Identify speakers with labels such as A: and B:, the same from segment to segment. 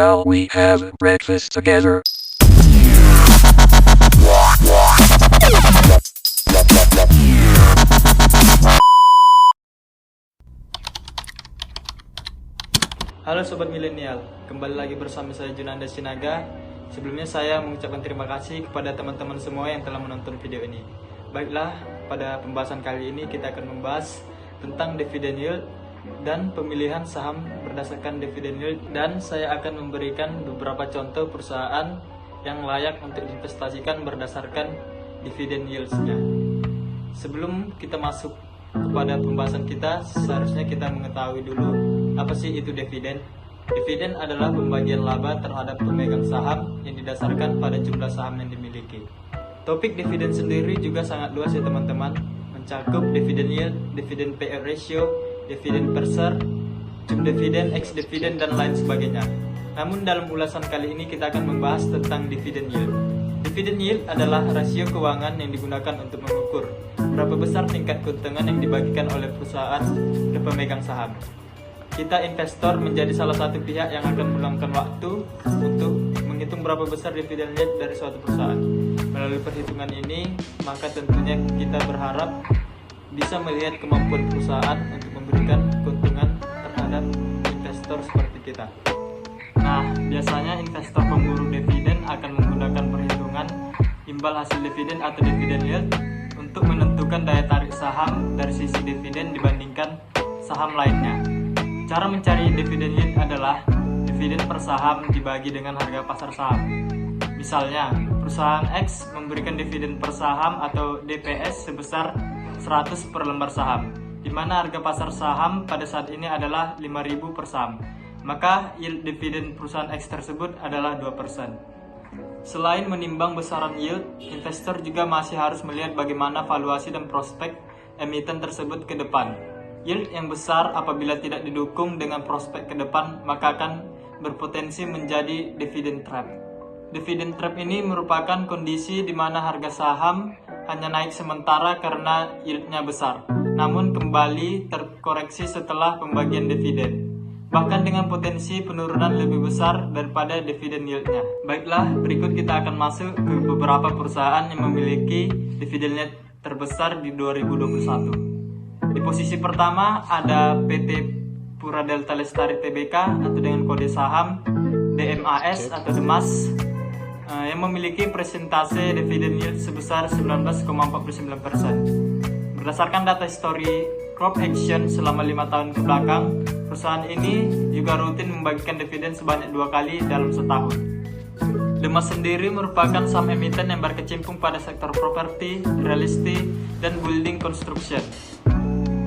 A: Shall we have breakfast together?
B: Halo Sobat Milenial, kembali lagi bersama saya Junanda Sinaga. Sebelumnya saya mengucapkan terima kasih kepada teman-teman semua yang telah menonton video ini. Baiklah, pada pembahasan kali ini kita akan membahas tentang dividend yield dan pemilihan saham berdasarkan dividend yield. Dan saya akan memberikan beberapa contoh perusahaan yang layak untuk diinvestasikan berdasarkan dividend yields-nya. Sebelum kita masuk kepada pembahasan kita, seharusnya kita mengetahui dulu apa sih itu dividen. Dividen adalah pembagian laba terhadap pemegang saham yang didasarkan pada jumlah saham yang dimiliki. Topik dividen sendiri juga sangat luas ya teman-teman, mencakup dividen yield, dividen payout ratio, dividen per share, cum dividen, ex dividen, dan lain sebagainya. Namun dalam ulasan kali ini kita akan membahas tentang dividen yield. Dividen yield adalah rasio keuangan yang digunakan untuk mengukur berapa besar tingkat keuntungan yang dibagikan oleh perusahaan ke pemegang saham. Kita investor menjadi salah satu pihak yang akan meluangkan waktu untuk menghitung berapa besar dividen yield dari suatu perusahaan. Melalui perhitungan ini, maka tentunya kita berharap bisa melihat kemampuan perusahaan untuk memberikan keuntungan terhadap investor seperti kita. Nah, biasanya investor pemburu dividen akan menggunakan perhitungan imbal hasil dividen atau dividen yield untuk menentukan daya tarik saham dari sisi dividen dibandingkan saham lainnya. Cara mencari dividen yield adalah dividen per saham dibagi dengan harga pasar saham. Misalnya, perusahaan X memberikan dividen per saham atau DPS sebesar 100 per lembar saham, di mana harga pasar saham pada saat ini adalah 5.000 per saham. Maka yield dividen perusahaan X tersebut adalah 2%. Selain menimbang besaran yield, investor juga masih harus melihat bagaimana valuasi dan prospek emiten tersebut ke depan. Yield yang besar apabila tidak didukung dengan prospek ke depan maka akan berpotensi menjadi dividend trap. Dividend trap ini merupakan kondisi di mana harga saham hanya naik sementara karena yieldnya besar, namun kembali terkoreksi setelah pembagian dividen, bahkan dengan potensi penurunan lebih besar daripada dividen yieldnya. Baiklah, berikut kita akan masuk ke beberapa perusahaan yang memiliki dividen yield terbesar di 2021. Di posisi pertama ada PT Pura Delta Lestari Tbk atau dengan kode saham DMAS atau DEMAS yang memiliki persentase dividen yield sebesar 19,49%. Berdasarkan data history crop action selama 5 tahun ke belakang, perusahaan ini juga rutin membagikan dividen sebanyak 2 kali dalam setahun. DEMAS sendiri merupakan saham emiten yang berkecimpung pada sektor properti, real estate, dan building construction.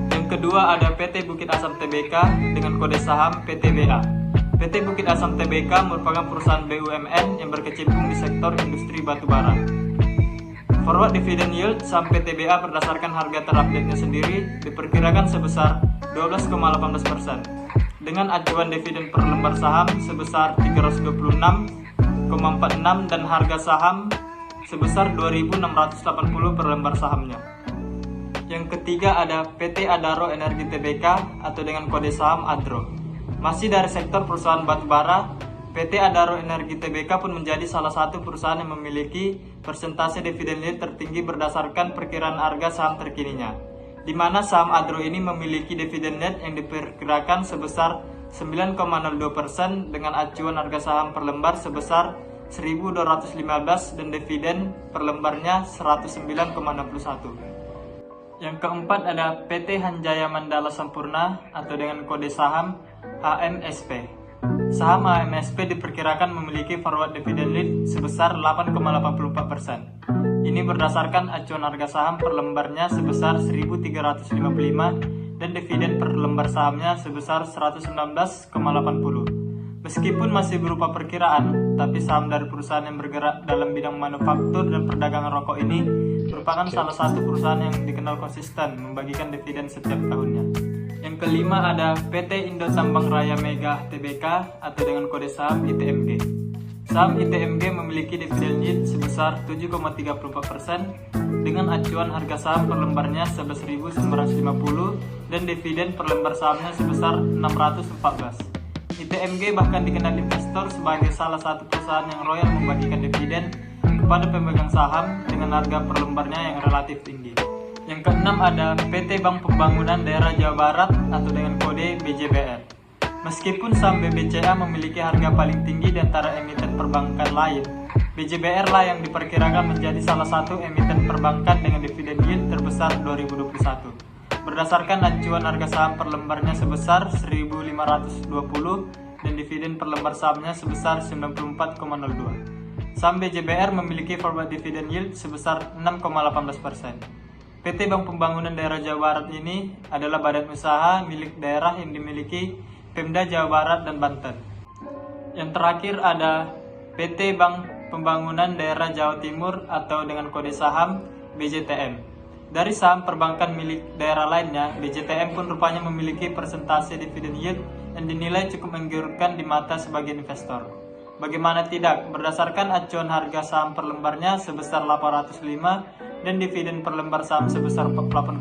B: Yang kedua ada PT Bukit Asam Tbk dengan kode saham PTBA. PT Bukit Asam Tbk merupakan perusahaan BUMN yang berkecimpung di sektor industri batubara. Forward dividend yield saham PTBA berdasarkan harga terupdate-nya sendiri diperkirakan sebesar 12,18% dengan acuan dividen per lembar saham sebesar 326,46 dan harga saham sebesar 2.680 per lembar sahamnya. Yang ketiga ada PT Adaro Energi Tbk atau dengan kode saham ADRO. Masih dari sektor perusahaan batubara, PT Adaro Energi Tbk pun menjadi salah satu perusahaan yang memiliki persentase dividen yield tertinggi berdasarkan perkiraan harga saham terkininya, di mana saham ADRO ini memiliki dividen yield yang diperkirakan sebesar 9,02% dengan acuan harga saham per lembar sebesar 1.215 dan dividen per lembarnya 109,61. Yang keempat ada PT Hanjaya Mandala Sampurna atau dengan kode saham HMSP. Saham HMSP diperkirakan memiliki forward dividend yield sebesar 8,84%. Ini berdasarkan acuan harga saham per lembarnya sebesar 1.355 dan dividen per lembar sahamnya sebesar 119,80. Meskipun masih berupa perkiraan, tapi saham dari perusahaan yang bergerak dalam bidang manufaktur dan perdagangan rokok ini merupakan salah satu perusahaan yang dikenal konsisten membagikan dividen setiap tahunnya. Yang kelima ada PT Indo Tambang Raya Mega Tbk atau dengan kode saham ITMG. Saham ITMG memiliki dividen yield sebesar 7,34% dengan acuan harga saham per lembarnya 11.950 dan dividen per lembar sahamnya sebesar 614. ITMG bahkan dikenal investor sebagai salah satu perusahaan yang royal membagikan dividen kepada pemegang saham dengan harga per lembarnya yang relatif tinggi. Yang keenam ada PT Bank Pembangunan Daerah Jawa Barat atau dengan kode BJBR. Meskipun saham BBCA memiliki harga paling tinggi di antara emiten perbankan lain, BJBR lah yang diperkirakan menjadi salah satu emiten perbankan dengan dividen yield terbesar 2021. Berdasarkan acuan harga saham per lembarnya sebesar 1.520 dan dividen per lembar sahamnya sebesar 94,02. Saham BJBR memiliki forward dividend yield sebesar 6,18%. PT Bank Pembangunan Daerah Jawa Barat ini adalah badan usaha milik daerah yang dimiliki Pemda Jawa Barat dan Banten. Yang terakhir ada PT Bank Pembangunan Daerah Jawa Timur atau dengan kode saham BJTM. Dari saham perbankan milik daerah lainnya, BJTM pun rupanya memiliki persentase dividen yield yang dinilai cukup menggiurkan di mata sebagian investor. Bagaimana tidak, berdasarkan acuan harga saham per lembarnya sebesar 805 dan dividen per lembar saham sebesar 48,20,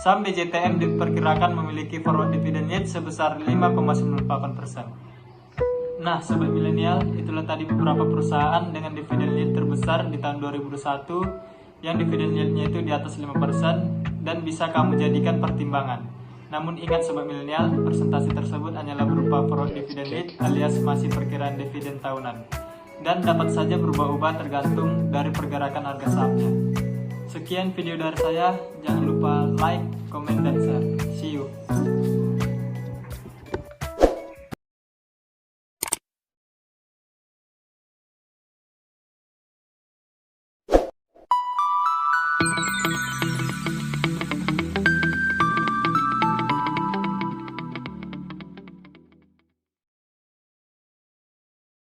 B: saham BJTM diperkirakan memiliki forward dividend yield sebesar 5,98%. Nah, sobat milenial, itulah tadi beberapa perusahaan dengan dividen yield terbesar di tahun 2021 yang dividen yieldnya itu di atas 5% dan bisa kamu jadikan pertimbangan. Namun ingat sobat milenial, persentase tersebut hanyalah berupa forward dividend yield alias masih perkiraan dividen tahunan dan dapat saja berubah-ubah tergantung dari pergerakan harga sahamnya. Sekian video dari saya, jangan lupa like, komen, dan share.